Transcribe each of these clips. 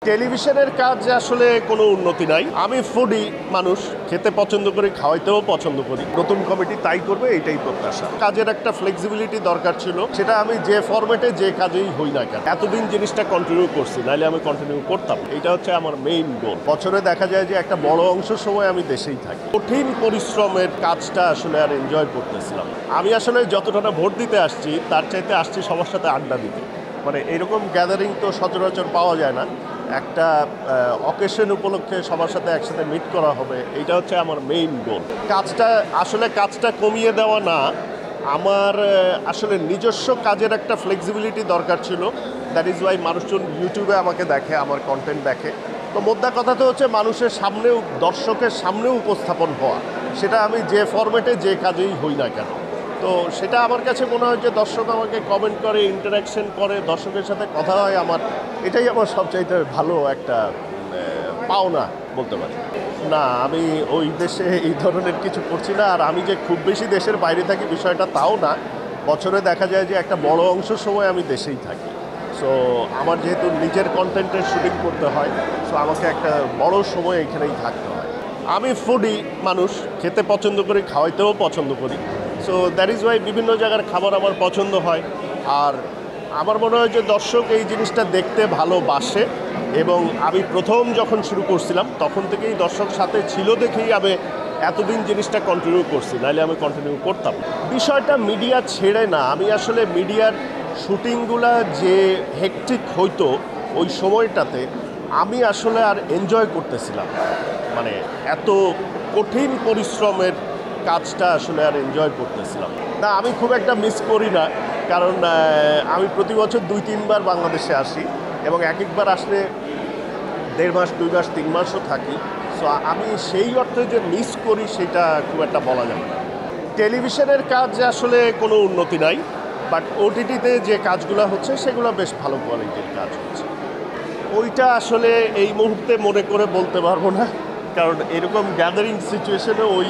টেলিভিশনের কাজ আসলে কোনো উন্নতি নাই। আমি ফুডি মানুষ, খেতে পছন্দ করি, খাওয়াইতেও পছন্দ করি। নতুন কমিটি তাই করবে, এটাই প্রত্যাশা। কাজের একটা ফ্লেক্সিবিলিটি দরকার ছিল, সেটা আমি যে ফরম্যাটে যে কাজেই হই না কেন এতদিন জিনিসটা কন্টিনিউ করছি, নাহলে আমি কন্টিনিউ করতাম। এটা হচ্ছে আমার মেইন গোল। বছরে দেখা যায় যে একটা বড় অংশ সময় আমি দেশেই থাকি। কঠিন পরিশ্রমের কাজটা আসলে আর এনজয় করতেছিলাম। আমি আসলে যতটা ভোট দিতে আসছি তার চাইতে আসছি সবার সাথে আড্ডা দিতে। মানে এরকম গ্যাদারিং তো সচরাচর পাওয়া যায় না। একটা অকেশন উপলক্ষে সবার সাথে একসাথে মিট করা হবে, এটা হচ্ছে আমার মেইন গোল। কাজটা কমিয়ে দেওয়া না, আমার আসলে নিজস্ব কাজের একটা ফ্লেক্সিবিলিটি দরকার ছিল। দ্যাট ইজ ওয়াই মানুষজন ইউটিউবে আমাকে দেখে, আমার কন্টেন্ট দেখে। তো মোদ্দা কথা তো হচ্ছে মানুষের সামনেও, দর্শকের সামনেও উপস্থাপন হওয়া, সেটা আমি যে ফরম্যাটে যে কাজেই হই না কেন। তো সেটা আমার কাছে মনে হয় যে দর্শক আমাকে কমেন্ট করে, ইন্টারাকশন করে, দর্শকের সাথে কথা হয়, এটাই আমার সবচাইতে ভালো একটা পাওনা বলতে পারি। না, আমি ওই দেশে এই ধরনের কিছু করছি না। আর আমি যে খুব বেশি দেশের বাইরে থাকি বিষয়টা তাও না। বছরে দেখা যায় যে একটা বড় অংশ সময় আমি দেশেই থাকি। সো আমার যেহেতু নিজের কন্টেন্টের শুটিং করতে হয়, সো আমাকে একটা বড় সময় এখানেই থাকতে হয়। আমি ফুডি মানুষ, খেতে পছন্দ করি, খাওয়াইতেও পছন্দ করি। সো দ্যাট ইজ ওয়াই বিভিন্ন জায়গার খাবার আমার পছন্দ হয়। আর আমার মনে হয় যে দর্শক এই জিনিসটা দেখতে ভালোবাসে। এবং আমি প্রথম যখন শুরু করছিলাম তখন থেকেই দর্শক সাথে ছিল দেখেই আমি এতদিন জিনিসটা কন্টিনিউ করছি, নাহলে আমি কন্টিনিউ করতাম। বিষয়টা মিডিয়া ছেড়ে না, আমি আসলে মিডিয়ার শুটিংগুলা যে হেকটিক হইতো ওই সময়টাতে আমি আসলে আর এনজয় করতেছিলাম। মানে এত কঠিন পরিশ্রমের কাজটা আসলে আর এনজয় করতেছিলাম না। আমি খুব একটা মিস করি না, কারণ আমি প্রতি বছর 2-3 বার বাংলাদেশে আসি এবং এক একবার আসলে 1.5 মাস, 2 মাস, 3 মাসও থাকি। সো আমি সেই অর্থে যে মিস করি সেটা খুব একটা বলা যাবে না। টেলিভিশনের কাজ আসলে কোনো উন্নতি নাই, বাট ওটিটিতে যে কাজগুলো হচ্ছে সেগুলো বেশ ভালো কোয়ালিটির কাজ হচ্ছে। ওইটা আসলে এই মুহূর্তে মনে করে বলতে পারবো না, কারণ এরকম গ্যাদারিং সিচুয়েশনে ওই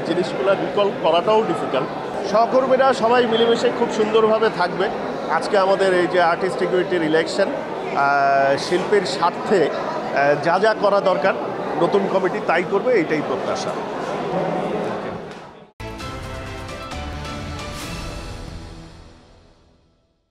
জিনিসগুলো রিকল করাটাও ডিফিকাল্ট। সহকর্মীরা সবাই মিলেমিশে খুব সুন্দরভাবে থাকবে। আজকে আমাদের এই যে আর্টিস্ট ইকুইটির ইলেকশন, শিল্পীর স্বার্থে যা যা করা দরকার নতুন কমিটি তাই করবে, এটাই প্রত্যাশা।